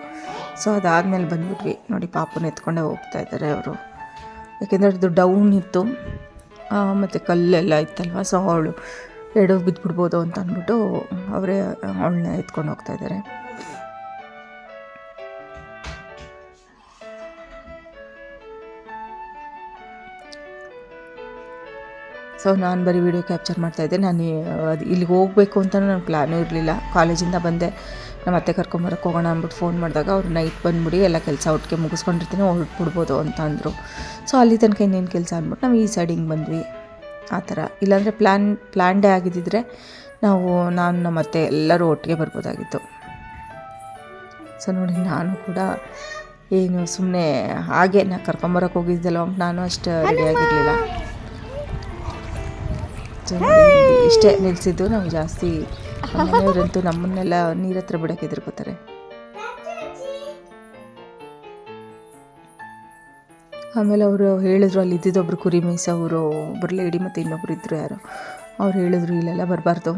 ಸೊ ಅದಾದಮೇಲೆ ಬಂದ್ಬಿಟ್ವಿ. ನೋಡಿ, ಪಾಪುನ ಎತ್ಕೊಂಡೇ ಹೋಗ್ತಾಯಿದ್ದಾರೆ ಅವರು. ಯಾಕೆಂದರೆ ಅದು ಡೌನ್ ಇತ್ತು, ಮತ್ತು ಕಲ್ಲೆಲ್ಲ ಇತ್ತಲ್ವ. ಸೊ ಅವಳು ಬಿದ್ದುಬಿಡ್ಬೋದು ಅಂತ ಅಂದ್ಬಿಟ್ಟು ಅವರೇ ಅವಳನ್ನ ಎತ್ಕೊಂಡು ಹೋಗ್ತಾಯಿದ್ದಾರೆ. ಸೊ ನಾನು ಬರೀ ವಿಡಿಯೋ ಕ್ಯಾಪ್ಚರ್ ಮಾಡ್ತಾಯಿದ್ದೆ. ನಾನು ಅದು ಇಲ್ಲಿಗೆ ಹೋಗಬೇಕು ಅಂತ ನನಗೆ ಪ್ಲ್ಯಾನೂ ಇರಲಿಲ್ಲ. ಕಾಲೇಜಿಂದ ಬಂದೆ, ನಮ್ಮ ಅತ್ತೆ ಕರ್ಕೊಂಬರಕ್ಕೆ ಹೋಗೋಣ ಅಂದ್ಬಿಟ್ಟು ಫೋನ್ ಮಾಡಿದಾಗ ಅವ್ರು ನೈಟ್ ಬಂದುಬಿಡಿ, ಎಲ್ಲ ಕೆಲಸ ಒಟ್ಟಿಗೆ ಮುಗಿಸ್ಕೊಂಡಿರ್ತೀನಿ, ಹೊರಟ್ಬಿಡ್ಬೋದು ಅಂತ ಅಂದರು. ಸೊ ಅಲ್ಲಿ ತನಕ ಇನ್ನೇನು ಕೆಲಸ ಅಂದ್ಬಿಟ್ಟು ನಾವು ಈ ಸೈಡ್ ಹಿಂಗೆ ಬಂದ್ವಿ. ಆ ಥರ ಇಲ್ಲಾಂದರೆ ಪ್ಲ್ಯಾನ್ಡೇ ಆಗಿದ್ದಿದ್ರೆ ನಾನು ನಮ್ಮ ಅತ್ತೆ ಎಲ್ಲರೂ ಒಟ್ಟಿಗೆ ಬರ್ಬೋದಾಗಿತ್ತು. ಸೊ ನೋಡಿ, ನಾನು ಕೂಡ ಏನು ಸುಮ್ಮನೆ ಹಾಗೆ ನಾನು ಕರ್ಕೊಂಬರಕ್ಕೆ ಹೋಗಿದ್ದಲ್ಲ, ನಾನು ಅಷ್ಟು ರೆಡಿಯಾಗಿರಲಿಲ್ಲ. ಸೊ ನೋಡಿ ಇಷ್ಟೇ ನಿಲ್ಲಿಸಿದ್ದು. ನಾವು ಜಾಸ್ತಿ ಮನೆಯವರಂತೂ ನಮ್ಮನ್ನೆಲ್ಲ ನೀರ ಹತ್ರ ಬಿಡೋಕ್ಕೆ ಹೆದರ್ಕೋತಾರೆ. ಆಮೇಲೆ ಅವರು ಹೇಳಿದ್ರು, ಅಲ್ಲಿ ಇದ್ದಿದ್ದೊಬ್ರು ಕುರಿ ಮೇಯ್ಸೋರು ಒಬ್ಬರು ಲೇಡಿ ಮತ್ತು ಇನ್ನೊಬ್ರು ಇದ್ದರು ಯಾರು, ಅವ್ರು ಹೇಳಿದ್ರು ಇಲ್ಲೆಲ್ಲ ಬರಬಾರ್ದು,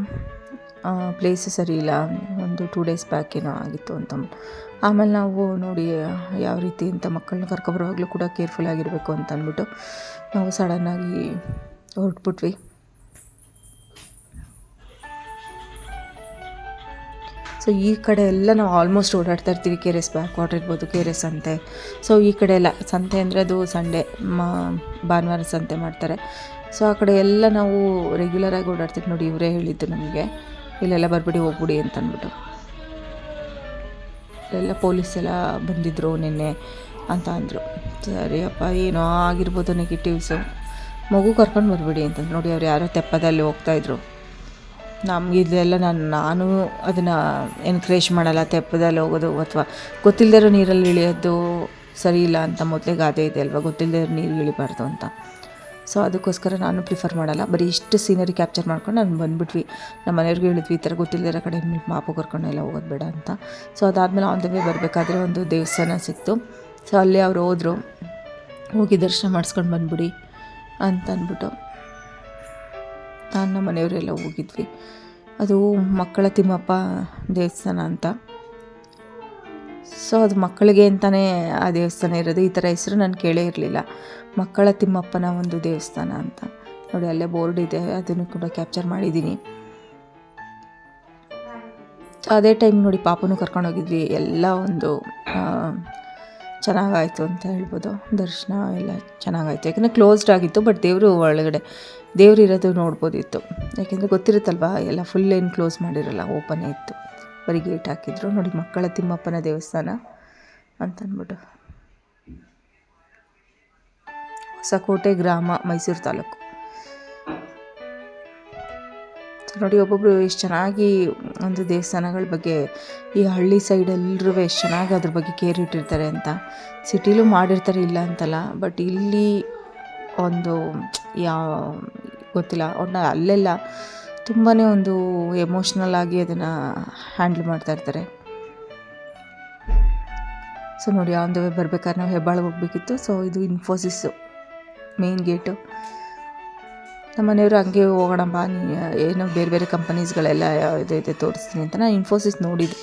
ಪ್ಲೇಸ್ ಸರಿ ಇಲ್ಲ, ಒಂದು 2 days ಬ್ಯಾಕ್ ಏನೋ ಆಗಿತ್ತು ಅಂತ. ಆಮೇಲೆ ನಾವು ನೋಡಿ ಯಾವ ರೀತಿ ಅಂತ ಮಕ್ಕಳನ್ನ ಕರ್ಕೊಬರುವಾಗಲೂ ಕೂಡ ಕೇರ್ಫುಲ್ ಆಗಿರಬೇಕು ಅಂತ ಅಂದ್ಬಿಟ್ಟು ನಾವು ಸಡನ್ನಾಗಿ ಹೊರಟ್ಬಿಟ್ವಿ. ಸೊ ಈ ಕಡೆ ಎಲ್ಲ ನಾವು ಆಲ್ಮೋಸ್ಟ್ ಓಡಾಡ್ತಾ ಇರ್ತೀವಿ. KRS ಬ್ಯಾಕ್ ವಾಟರ್ ಇರ್ಬೋದು, KRS ಸಂತೆ. ಸೊ ಈ ಕಡೆ ಎಲ್ಲ ಸಂತೆ ಅಂದರೆ ಅದು ಸಂಡೇ ಭಾನುವಾರ ಸಂತೆ ಮಾಡ್ತಾರೆ. ಸೊ ಆ ಕಡೆ ಎಲ್ಲ ನಾವು ರೆಗ್ಯುಲರಾಗಿ ಓಡಾಡ್ತೀವಿ. ನೋಡಿ ಇವರೇ ಹೇಳಿದ್ದು ನಮಗೆ ಇಲ್ಲೆಲ್ಲ ಬರಬೇಡಿ, ಹೋಗ್ಬಿಡಿ ಅಂತ ಅಂದ್ಬಿಟ್ಟು. ಎಲ್ಲ ಪೊಲೀಸ್ ಎಲ್ಲ ಬಂದಿದ್ದರು ನಿನ್ನೆ ಅಂತ ಅಂದರು. ಸರಿಯಪ್ಪ, ಏನೋ ಆಗಿರ್ಬೋದು ನೆಗೆಟಿವ್ಸು, ಮಗು ಕರ್ಕೊಂಡು ಬರಬೇಡಿ ಅಂತಂದು. ನೋಡಿ ಅವ್ರು ಯಾರೋ ತೆಪ್ಪದಲ್ಲಿ ಹೋಗ್ತಾಯಿದ್ರು. ನಮ್ಗೆ ಇದೆಲ್ಲ ನಾನು ಅದನ್ನು ಎನ್ಕರೇಜ್ ಮಾಡಲ್ಲ, ತೆಪ್ಪದಲ್ಲಿ ಹೋಗೋದು ಅಥವಾ ಗೊತ್ತಿಲ್ಲದಿರೋ ನೀರಲ್ಲಿ ಇಳಿಯೋದು ಸರಿ ಇಲ್ಲ ಅಂತ ಮೊದಲೇ ಗಾದೆ ಇದೆ ಅಲ್ವಾ, ಗೊತ್ತಿಲ್ಲದೆ ನೀರು ಇಳಿಬಾರ್ದು ಅಂತ. ಸೊ ಅದಕ್ಕೋಸ್ಕರ ನಾನು ಪ್ರಿಫರ್ ಮಾಡಲ್ಲ. ಬರೀ ಇಷ್ಟು ಸೀನರಿ ಕ್ಯಾಪ್ಚರ್ ಮಾಡ್ಕೊಂಡು ನಾನು ಬಂದುಬಿಟ್ವಿ. ನಮ್ಮ ಮನೆಯವ್ರಿಗೂ ಹೇಳಿದ್ವಿ, ಈ ಥರ ಗೊತ್ತಿಲ್ಲದಿರೋ ಕಡೆ ಪಾಪು ಕರ್ಕೊಂಡು ಎಲ್ಲ ಹೋಗೋದು ಬೇಡ ಅಂತ. ಸೊ ಅದಾದಮೇಲೆ ಆನ್ ದ ವೇ ಬರಬೇಕಾದ್ರೆ ಒಂದು ದೇವಸ್ಥಾನ ಸಿಕ್ತು. ಸೊ ಅಲ್ಲಿ ಅವ್ರು ಹೋದರು, ಹೋಗಿ ದರ್ಶನ ಮಾಡಿಸ್ಕೊಂಡು ಬಂದುಬಿಡಿ ಅಂತ ಅಂದ್ಬಿಟ್ಟು ನಾನು ನಮ್ಮ ಮನೆಯವರೆಲ್ಲ ಹೋಗಿದ್ವಿ. ಅದು ಮಕ್ಕಳ ತಿಮ್ಮಪ್ಪ ದೇವಸ್ಥಾನ ಅಂತ. ಸೊ ಅದು ಮಕ್ಕಳಿಗೆ ಅಂತಲೇ ಆ ದೇವಸ್ಥಾನ ಇರೋದು. ಈ ಥರ ಹೆಸರು ನಾನು ಕೇಳೇ ಇರಲಿಲ್ಲ, ಮಕ್ಕಳ ತಿಮ್ಮಪ್ಪನ ಒಂದು ದೇವಸ್ಥಾನ ಅಂತ. ನೋಡಿ ಅಲ್ಲೇ ಬೋರ್ಡ್ ಇದೆ, ಅದನ್ನು ಕೂಡ ಕ್ಯಾಪ್ಚರ್ ಮಾಡಿದ್ದೀನಿ. ಅದೇ ಟೈಮ್ ನೋಡಿ ಪಾಪನೂ ಕರ್ಕೊಂಡೋಗಿದ್ವಿ. ಎಲ್ಲ ಒಂದು ಚೆನ್ನಾಗಾಯಿತು ಅಂತ ಹೇಳ್ಬೋದು. ದರ್ಶನ ಎಲ್ಲ ಚೆನ್ನಾಗಾಯಿತು, ಯಾಕೆಂದರೆ ಕ್ಲೋಸ್ಡ್ ಆಗಿತ್ತು. ಬಟ್ ದೇವರು ಒಳಗಡೆ ದೇವ್ರು ಇರೋದು ನೋಡ್ಬೋದಿತ್ತು, ಯಾಕೆಂದರೆ ಗೊತ್ತಿರುತ್ತಲ್ವ, ಎಲ್ಲ ಫುಲ್ ಏನು ಕ್ಲೋಸ್ ಮಾಡಿರಲ್ಲ, ಓಪನ್ನೇ ಇತ್ತು, ಬರೀ ಗೇಟ್ ಹಾಕಿದ್ರು. ನೋಡಿ ಮಕ್ಕಳ ತಿಮ್ಮಪ್ಪನ ದೇವಸ್ಥಾನ ಅಂತಂದ್ಬಿಟ್ಟು. ಹೊಸಕೋಟೆ ಗ್ರಾಮ, ಮೈಸೂರು ತಾಲೂಕು. ನೋಡಿ ಒಬ್ಬೊಬ್ಬರು ಎಷ್ಟು ಚೆನ್ನಾಗಿ ಒಂದು ದೇವಸ್ಥಾನಗಳ ಬಗ್ಗೆ, ಈ ಹಳ್ಳಿ ಸೈಡ್ ಎಲ್ಲರೂ ಎಷ್ಟು ಚೆನ್ನಾಗಿ ಅದ್ರ ಬಗ್ಗೆ ಕೇರ್ ಇಟ್ಟಿರ್ತಾರೆ ಅಂತ. ಸಿಟಿಲೂ ಮಾಡಿರ್ತಾರೆ, ಇಲ್ಲ ಅಂತಲ್ಲ. ಬಟ್ ಇಲ್ಲಿ ಒಂದು ಗೊತ್ತಿಲ್ಲ, ಒಟ್ಟು ಅಲ್ಲೆಲ್ಲ ತುಂಬಾ ಒಂದು ಎಮೋಷ್ನಲ್ ಆಗಿ ಅದನ್ನು ಹ್ಯಾಂಡ್ಲ್ ಮಾಡ್ತಾಯಿರ್ತಾರೆ. ಸೊ ನೋಡಿ ಆನ್ ದ ವೇ ಬರ್ಬೇಕಾದ್ರೆ ನಾವು ಹೆಬ್ಬಾಳಿಗೆ ಹೋಗಬೇಕಿತ್ತು. ಸೊ ಇದು ಇನ್ಫೋಸಿಸ್ಸು ಮೇನ್ ಗೇಟು. ನಮ್ಮ ಮನೆಯವರು ಹಂಗೆ ಹೋಗೋಣ ಬಾ, ಏನೋ ಬೇರೆ ಬೇರೆ ಕಂಪನೀಸ್ಗಳೆಲ್ಲ ಇದೆ ತೋರಿಸ್ತೀನಿ ಅಂತ. ನಾನು ಇನ್ಫೋಸಿಸ್ ನೋಡಿದ್ದೆ,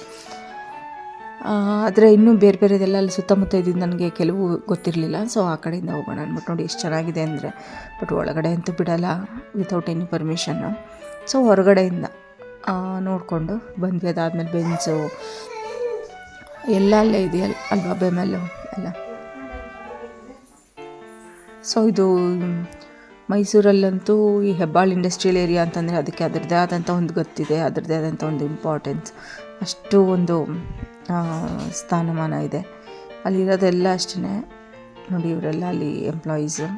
ಆದರೆ ಇನ್ನೂ ಬೇರೆ ಬೇರೆದೆಲ್ಲ ಅಲ್ಲಿ ಸುತ್ತಮುತ್ತ ಇದ್ದಿದ್ದು ನನಗೆ ಕೆಲವು ಗೊತ್ತಿರಲಿಲ್ಲ. ಸೊ ಆ ಕಡೆಯಿಂದ ಹೋಗೋಣ ಅಂದ್ಬಿಟ್ಟು. ನೋಡಿ ಎಷ್ಟು ಚೆನ್ನಾಗಿದೆ ಅಂದರೆ, ಬಟ್ ಒಳಗಡೆ ಅಂತೂ ಬಿಡೋಲ್ಲ ವಿತೌಟ್ ಎನಿ ಪರ್ಮಿಷನ್ನು. ಸೊ ಹೊರಗಡೆಯಿಂದ ನೋಡಿಕೊಂಡು ಬಂದ್ವಿ. ಅದಾದಮೇಲೆ ಬೆಂಚು ಎಲ್ಲ ಅಲ್ಲೇ ಇದೆಯಲ್ಲ ಅಲ್ವಾ, ಬೆಮೆಲ್ಲು ಎಲ್ಲ. ಸೊ ಇದು ಮೈಸೂರಲ್ಲಂತೂ ಈ ಹೆಬ್ಬಾಳು ಇಂಡಸ್ಟ್ರಿಯಲ್ ಏರಿಯಾ ಅಂತಂದರೆ ಅದಕ್ಕೆ ಅದರದ್ದೇ ಆದಂಥ ಒಂದು ಗೊತ್ತಿದೆ, ಅದರದ್ದೇ ಆದಂಥ ಒಂದು ಇಂಪಾರ್ಟೆನ್ಸ್, ಅಷ್ಟು ಒಂದು ಸ್ಥಾನಮಾನ ಇದೆ ಅಲ್ಲಿರೋದೆಲ್ಲ. ಅಷ್ಟೇ ನೋಡಿ ಇವರೆಲ್ಲ ಅಲ್ಲಿ ಎಂಪ್ಲಾಯೀಸು.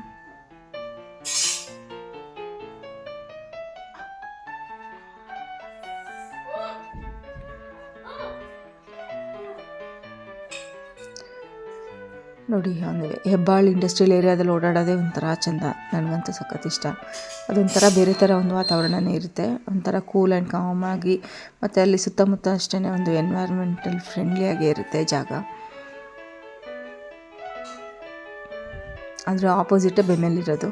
ನೋಡಿ ಅಂದರೆ ಹೆಬ್ಬಾಳು ಇಂಡಸ್ಟ್ರಿಯಲ್ ಏರಿಯಾದಲ್ಲಿ ಓಡಾಡೋದೇ ಒಂಥರ ಚೆಂದ, ನನಗಂತೂ ಸಖತ್ ಇಷ್ಟ. ಅದೊಂಥರ ಬೇರೆ ಥರ ಒಂದು ವಾತಾವರಣನೇ ಇರುತ್ತೆ, ಒಂಥರ ಕೂಲ್ ಆ್ಯಂಡ್ ಕಾಮ್ ಆಗಿ. ಮತ್ತು ಅಲ್ಲಿ ಸುತ್ತಮುತ್ತ ಅಷ್ಟೇ ಒಂದು ಎನ್ವೈರ್ಮೆಂಟಲ್ ಫ್ರೆಂಡ್ಲಿಯಾಗೇ ಇರುತ್ತೆ ಜಾಗ. ಅದರ ಆಪೋಸಿಟೇ ಬೆಮೆಲ್ಲಿರೋದು.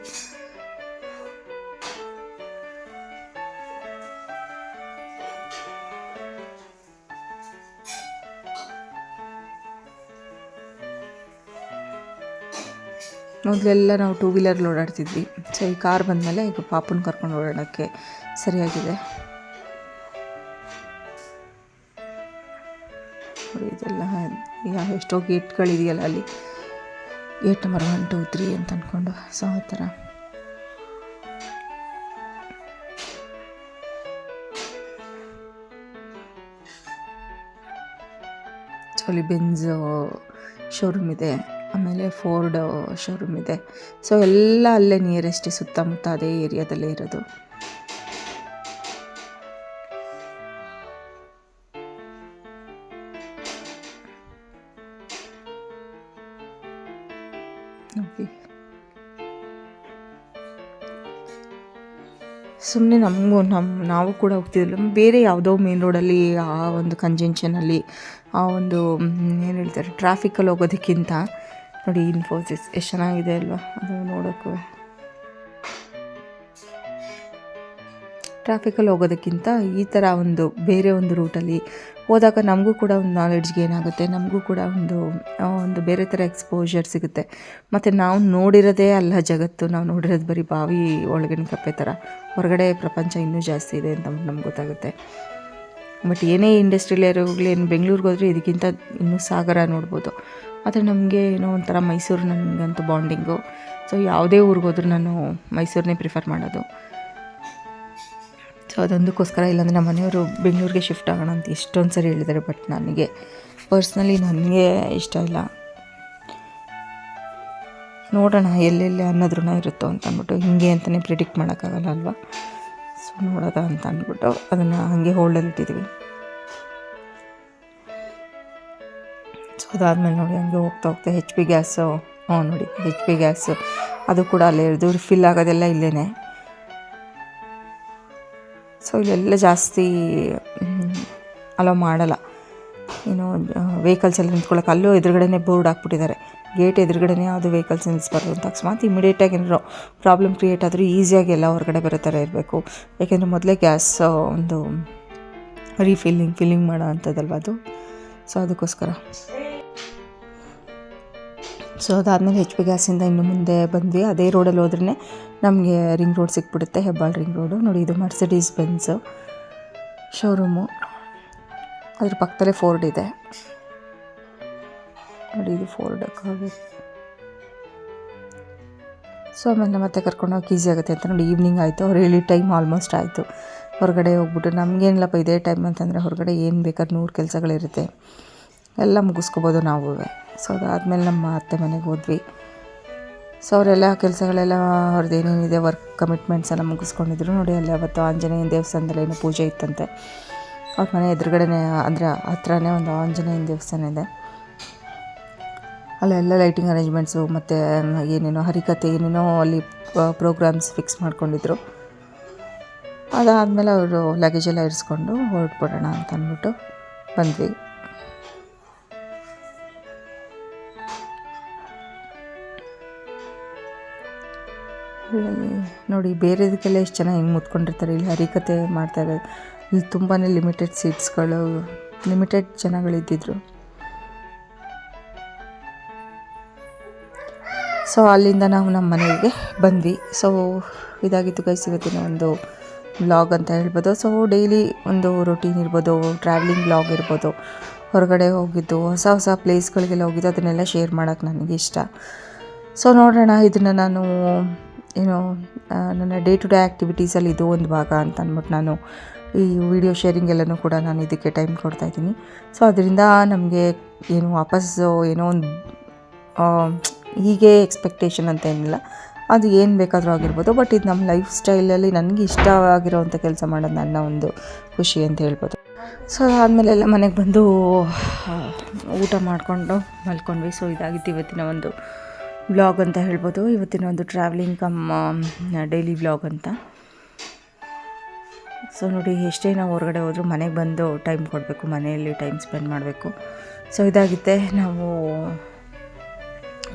ಮೊದಲೆಲ್ಲ ನಾವು 2 ವೀಲರ್ಲಿ ಓಡಾಡ್ತಿದ್ವಿ. ಸೊ ಈ ಕಾರ್ ಬಂದಮೇಲೆ ಈಗ ಪಾಪನ ಕರ್ಕೊಂಡು ಓಡಾಡೋಕ್ಕೆ ಸರಿಯಾಗಿದೆ. ಇದೆಲ್ಲ ಎಷ್ಟೋ ಗೇಟ್ಗಳಿದೆಯಲ್ಲ ಅಲ್ಲಿ, ಗೇಟ್ ನಂಬರ್ 1, 2, 3 ಅಂತ ಅಂದ್ಕೊಂಡು. ಸೊ ಆ ಥರ ಸೊ ಅಲ್ಲಿ ಬೆಂಜ್ ಶೋರೂಮ್ ಇದೆ, ಆಮೇಲೆ ಫೋರ್ಡ್ ಶೋರೂಮ್ ಇದೆ. ಸೊ ಎಲ್ಲ ಅಲ್ಲೇ ನಿಯರೆಸ್ಟ್ ಸುತ್ತಮುತ್ತ ಅದೇ ಏರಿಯಾದಲ್ಲೇ ಇರೋದು. ಸುಮ್ಮನೆ ನಾವು ಕೂಡ ಹೋಗ್ತಿದ್ದಿಲ್ಲ, ಬೇರೆ ಯಾವುದೋ ಮೇನ್ ರೋಡಲ್ಲಿ ಆ ಒಂದು ಕಂಜೆನ್ಷನಲ್ಲಿ ಆ ಒಂದು ಏನು ಹೇಳ್ತಾರೆ ಟ್ರಾಫಿಕಲ್ಲಿ ಹೋಗೋದಕ್ಕಿಂತ ನೋಡಿ ಇನ್ಫೋಸಿಸ್ ಎಷ್ಟು ಚೆನ್ನಾಗಿದೆ ಅಲ್ವಾ, ಅದು ನೋಡೋಕ್ಕೂ ಟ್ರಾಫಿಕಲ್ಲಿ ಹೋಗೋದಕ್ಕಿಂತ ಈ ಥರ ಒಂದು ಬೇರೆ ಒಂದು ರೂಟಲ್ಲಿ ಹೋದಾಗ ನಮಗೂ ಕೂಡ ಒಂದು ನಾಲೆಡ್ಜ್ ಗೇನ್ ಆಗುತ್ತೆ, ನಮಗೂ ಕೂಡ ಒಂದು ಬೇರೆ ಥರ ಎಕ್ಸ್ಪೋಜರ್ ಸಿಗುತ್ತೆ. ಮತ್ತು ನಾವು ನೋಡಿರೋದೇ ಅಲ್ಲ ಜಗತ್ತು, ನಾವು ನೋಡಿರೋದು ಬರೀ ಬಾವಿ ಒಳಗಿನ ಕಪ್ಪೆ ಥರ, ಹೊರಗಡೆ ಪ್ರಪಂಚ ಇನ್ನೂ ಜಾಸ್ತಿ ಇದೆ ಅಂತ ನಮ್ಗೆ ಗೊತ್ತಾಗುತ್ತೆ. ಬಟ್ ಏನೇ ಇಂಡಸ್ಟ್ರಿಯಲ್ ಹೋಗಲಿ, ಏನು ಬೆಂಗಳೂರಿಗೆ ಹೋದರೆ ಇದಕ್ಕಿಂತ ಇನ್ನೂ ಸಾಗರ ನೋಡ್ಬೋದು. ಆದರೆ ನಮಗೆ ಏನೋ ಒಂಥರ ಮೈಸೂರು ನನಗಂತೂ ಬಾಂಡಿಂಗು. ಸೊ ಯಾವುದೇ ಊರಿಗೆ ಹೋದ್ರೂ ನಾನು ಮೈಸೂರನ್ನೇ ಪ್ರಿಫರ್ ಮಾಡೋದು. ಸೊ ಅದೊಂದಕ್ಕೋಸ್ಕರ, ಇಲ್ಲಾಂದರೆ ನಮ್ಮ ಮನೆಯವರು ಬೆಂಗಳೂರಿಗೆ ಶಿಫ್ಟ್ ಆಗೋಣ ಅಂತ ಎಷ್ಟೊಂದು ಸರಿ ಹೇಳಿದ್ದಾರೆ. ಬಟ್ ನನಗೆ ಪರ್ಸ್ನಲಿ ನನಗೆ ಇಷ್ಟ ಇಲ್ಲ. ನೋಡೋಣ ಎಲ್ಲೆಲ್ಲಿ ಅನ್ನೋದ್ರೂ ಇರುತ್ತೋ ಅಂತ ಅಂದ್ಬಿಟ್ಟು, ಹೀಗೆ ಅಂತಲೇ ಪ್ರಿಡಿಕ್ಟ್ ಮಾಡೋಕ್ಕಾಗಲ್ಲ ಅಲ್ವಾ. ಸೊ ನೋಡೋದ ಅಂತ ಅಂದ್ಬಿಟ್ಟು ಅದನ್ನು ಹಾಗೆ ಹೋಲ್ಡಲ್ಲಿ ಇಟ್ಟಿದ್ದೀವಿ. ಸೊ ಅದಾದಮೇಲೆ ನೋಡಿ ಹಂಗೆ ಹೋಗ್ತಾ HP ಗ್ಯಾಸು, ನೋಡಿ HP ಗ್ಯಾಸು ಅದು ಕೂಡ ಅಲ್ಲೇ ಇರೋದು, ಫಿಲ್ ಆಗೋದೆಲ್ಲ ಇಲ್ಲೇ. ಸೊ ಇಲ್ಲೆಲ್ಲ ಜಾಸ್ತಿ ಅಲೋ ಮಾಡಲ್ಲ, ಏನು ವೆಹಿಕಲ್ಸ್ ಎಲ್ಲ ನಿಂತ್ಕೊಳ್ಳೋಕೆ. ಅಲ್ಲೂ ಎದುರುಗಡೆ ಬೋರ್ಡ್ ಹಾಕ್ಬಿಟ್ಟಿದ್ದಾರೆ, ಗೇಟ್ ಎದುರುಗಡೆ ಯಾವುದು ವೆಹಿಕಲ್ಸ್ ನಿಲ್ಲಿಸ್ಬಾರ್ದು ಅಂತ. ಅಕಸ್ಮಾತ್ ಇಮಿಡಿಯೇಟಾಗಿ ಏನಾದ್ರು ಪ್ರಾಬ್ಲಮ್ ಕ್ರಿಯೇಟ್ ಆದರೂ ಈಸಿಯಾಗಿ ಎಲ್ಲ ಹೊರಗಡೆ ಬರೋ ಥರ ಇರಬೇಕು. ಯಾಕೆಂದರೆ ಮೊದಲೇ ಗ್ಯಾಸ್ ಒಂದು ಫಿಲ್ಲಿಂಗ್ ಮಾಡೋ ಅಂಥದ್ದಲ್ವ ಅದು. ಸೊ ಅದಕ್ಕೋಸ್ಕರ. ಸೊ ಅದಾದಮೇಲೆ HP ಗ್ಯಾಸಿಂದ ಇನ್ನು ಮುಂದೆ ಬಂದ್ವಿ. ಅದೇ ರೋಡಲ್ಲಿ ಹೋದ್ರೇ ನಮಗೆ ರಿಂಗ್ ರೋಡ್ ಸಿಕ್ಬಿಡುತ್ತೆ, ಹೆಬ್ಬಾಳು ರಿಂಗ್ ರೋಡು. ನೋಡಿ ಇದು ಮರ್ಸಿಡೀಸ್ ಬೆನ್ಸು ಶೋರೂಮು, ಅದ್ರ ಪಕ್ಕದಲ್ಲೇ ಫೋರ್ಡ್ ಇದೆ ನೋಡಿ, ಇದು ಫೋರ್ಡ್. ಸೊ ಆಮೇಲೆ ಮತ್ತೆ ಕರ್ಕೊಂಡೋಗಿ ಈಸಿ ಆಗುತ್ತೆ ಅಂತ ನೋಡಿ. ಈವ್ನಿಂಗ್ ಆಯಿತು, ಅವ್ರು ಹೇಳಿ ಟೈಮ್ ಆಲ್ಮೋಸ್ಟ್ ಆಯಿತು. ಹೊರಗಡೆ ಹೋಗ್ಬಿಟ್ಟು ನಮಗೇನಿಲ್ಲಪ್ಪ ಇದೇ ಟೈಮ್ ಅಂತಂದರೆ ಹೊರಗಡೆ ಏನು ಬೇಕಾದ್ರೆ 100 ಕೆಲಸಗಳಿರುತ್ತೆ, ಎಲ್ಲ ಮುಗಿಸ್ಕೋಬೋದು ನಾವು. ಸೊ ಅದಾದಮೇಲೆ ನಮ್ಮ ಅತ್ತೆ ಮನೆಗೆ ಹೋದ್ವಿ. ಸೊ ಅವರೆಲ್ಲ ಕೆಲಸಗಳೆಲ್ಲ ಅವ್ರದ್ದು ಏನೇನಿದೆ ವರ್ಕ್ ಕಮಿಟ್ಮೆಂಟ್ಸ್ ಎಲ್ಲ ಮುಗಿಸ್ಕೊಂಡಿದ್ರು. ನೋಡಿ ಅಲ್ಲಿ ಅವತ್ತು ಆಂಜನೇಯನ ದೇವಸ್ಥಾನದಲ್ಲಿ ಏನೋ ಪೂಜೆ ಇತ್ತಂತೆ. ಅವ್ರ ಮನೆ ಎದುರುಗಡೆನೇ ಅಂದರೆ ಹತ್ರನೇ ಒಂದು ಆಂಜನೇಯನ ದೇವಸ್ಥಾನ ಇದೆ. ಅಲ್ಲೆಲ್ಲ ಲೈಟಿಂಗ್ ಅರೇಂಜ್ಮೆಂಟ್ಸು ಮತ್ತು ಏನೇನೋ ಹರಿಕತೆ ಏನೇನೋ ಅಲ್ಲಿ ಪ್ರೋಗ್ರಾಮ್ಸ್ ಫಿಕ್ಸ್ ಮಾಡ್ಕೊಂಡಿದ್ರು. ಅದಾದಮೇಲೆ ಅವರು ಲಗೇಜೆಲ್ಲ ಇರಿಸ್ಕೊಂಡು ಹೊರಟ್ಬಿಡೋಣ ಅಂತ ಅಂದ್ಬಿಟ್ಟು ಬಂದ್ವಿ. ನೋಡಿ ಬೇರೆದಕ್ಕೆಲ್ಲ ಎಷ್ಟು ಚೆನ್ನಾಗಿ ಹಿಂಗೆ ಮುತ್ಕೊಂಡಿರ್ತಾರೆ, ಇಲ್ಲಿ ಹರಿಕತೆ ಮಾಡ್ತಾರೆ. ಇಲ್ಲಿ ತುಂಬಾ ಲಿಮಿಟೆಡ್ ಸೀಟ್ಸ್ಗಳು, ಲಿಮಿಟೆಡ್ ಜನಗಳಿದ್ದಿದ್ರು. ಸೊ ಅಲ್ಲಿಂದ ನಾವು ನಮ್ಮ ಮನೆಗೆ ಬಂದ್ವಿ. ಸೊ ಇದಾಗಿತ್ತು ಗೈಸ್ ಇವತ್ತಿನ ಒಂದು ವ್ಲಾಗ್ ಅಂತ ಹೇಳ್ಬೋದು. ಸೊ ಡೈಲಿ ಒಂದು ರೊಟೀನ್ ಇರ್ಬೋದು, ಟ್ರಾವೆಲಿಂಗ್ ವ್ಲಾಗ್ ಇರ್ಬೋದು, ಹೊರಗಡೆ ಹೋಗಿದ್ದು, ಹೊಸ ಹೊಸ ಪ್ಲೇಸ್ಗಳಿಗೆಲ್ಲ ಹೋಗಿದ್ದು, ಅದನ್ನೆಲ್ಲ ಶೇರ್ ಮಾಡೋಕ್ಕೆ ನನಗೆ ಇಷ್ಟ. ಸೊ ನೋಡೋಣ, ಇದನ್ನು ನಾನು ಏನೋ ನನ್ನ ಡೇ ಟು ಡೇ ಆ್ಯಕ್ಟಿವಿಟೀಸಲ್ಲಿ ಇದು ಒಂದು ಭಾಗ ಅಂತ ಅಂದ್ಬಿಟ್ಟು ನಾನು ಈ ವಿಡಿಯೋ ಶೇರಿಂಗ್ ಎಲ್ಲನೂ ಕೂಡ ನಾನು ಇದಕ್ಕೆ ಟೈಮ್ ಕೊಡ್ತಾಯಿದ್ದೀನಿ. ಸೊ ಅದರಿಂದ ನಮಗೆ ಏನು ವಾಪಸ್ಸು ಏನೋ ಒಂದು ಹೀಗೆ ಎಕ್ಸ್ಪೆಕ್ಟೇಷನ್ ಅಂತ ಏನಿಲ್ಲ, ಅದು ಏನು ಬೇಕಾದರೂ ಆಗಿರ್ಬೋದು. ಬಟ್ ಇದು ನಮ್ಮ ಲೈಫ್ ಸ್ಟೈಲಲ್ಲಿ ನನಗೆ ಇಷ್ಟ ಆಗಿರೋವಂಥ ಕೆಲಸ ಮಾಡೋದು ನನ್ನ ಒಂದು ಖುಷಿ ಅಂತ ಹೇಳ್ಬೋದು. ಸೊ ಅದಾದಮೇಲೆ ಎಲ್ಲ ಮನೆಗೆ ಬಂದು ಊಟ ಮಾಡಿಕೊಂಡು ಮಲ್ಕೊಂಡ್ವಿ. ಸೊ ಇದಾಗಿತ್ತು ಇವತ್ತಿನ ಒಂದು ವ್ಲಾಗ್ ಅಂತ ಹೇಳ್ಬೋದು, ಇವತ್ತಿನ ಒಂದು ಟ್ರಾವೆಲಿಂಗ್ ಡೈಲಿ ವ್ಲಾಗ್ ಅಂತ. ಸೊ ನೋಡಿ, ಎಷ್ಟೇ ನಾವು ಹೊರಗಡೆ ಹೋದರೂ ಮನೆಗೆ ಬಂದು ಟೈಮ್ ಕೊಡಬೇಕು, ಮನೆಯಲ್ಲಿ ಟೈಮ್ ಸ್ಪೆಂಡ್ ಮಾಡಬೇಕು. ಸೊ ಇದಾಗುತ್ತೆ, ನಾವು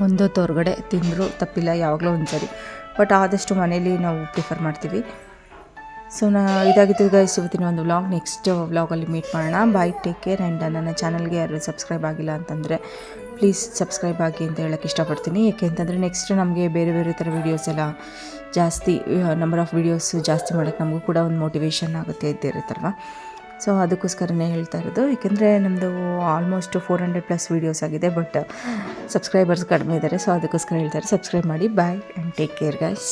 ಒಂದೊತ್ತು ಹೊರಗಡೆ ತಿಂದರೂ ತಪ್ಪಿಲ್ಲ, ಯಾವಾಗಲೂ ಒಂದು ಸರಿ, ಬಟ್ ಆದಷ್ಟು ಮನೇಲಿ ನಾವು ಪ್ರಿಫರ್ ಮಾಡ್ತೀವಿ. ಸೊ ಇದಾಗಿತ್ತು ಗೈಸ್ ಇವತ್ತಿನ ಒಂದು ವ್ಲಾಗ್. ನೆಕ್ಸ್ಟ್ ವ್ಲಾಗಲ್ಲಿ ಮೀಟ್ ಮಾಡೋಣ. ಬಾಯ್, ಟೇಕ್ ಕೇರ್. ಆ್ಯಂಡ್ ನನ್ನ ಚಾನಲ್ಗೆ ಯಾರು ಸಬ್ಸ್ಕ್ರೈಬ್ ಆಗಿಲ್ಲ ಅಂತಂದರೆ ಪ್ಲೀಸ್ ಸಬ್ಸ್ಕ್ರೈಬ್ ಆಗಿ ಅಂತ ಹೇಳೋಕ್ಕೆ ಇಷ್ಟಪಡ್ತೀನಿ. ಯಾಕೆ ಅಂತಂದರೆ ನೆಕ್ಸ್ಟ್ ನಮಗೆ ಬೇರೆ ಬೇರೆ ಥರ ವೀಡಿಯೋಸ್ ಎಲ್ಲ ಜಾಸ್ತಿ, ನಂಬರ್ ಆಫ್ ವೀಡಿಯೋಸ್ ಜಾಸ್ತಿ ಮಾಡೋಕ್ಕೆ ನಮಗೂ ಕೂಡ ಒಂದು ಮೋಟಿವೇಶನ್ ಆಗುತ್ತೆ ಇದ್ದೇ ಇರುತ್ತಲ್ವ. ಸೊ ಅದಕ್ಕೋಸ್ಕರನೇ ಹೇಳ್ತಾ ಇರೋದು. ಏಕೆಂದರೆ ನಮ್ಮದು ಆಲ್ಮೋಸ್ಟ್ 400+ ವೀಡಿಯೋಸ್ ಆಗಿದೆ, ಬಟ್ ಸಬ್ಸ್ಕ್ರೈಬರ್ಸ್ ಕಡಿಮೆ ಇದ್ದಾರೆ. ಸೊ ಅದಕ್ಕೋಸ್ಕರ ಹೇಳ್ತಾರೆ, ಸಬ್ಸ್ಕ್ರೈಬ್ ಮಾಡಿ. Boy and take care guys.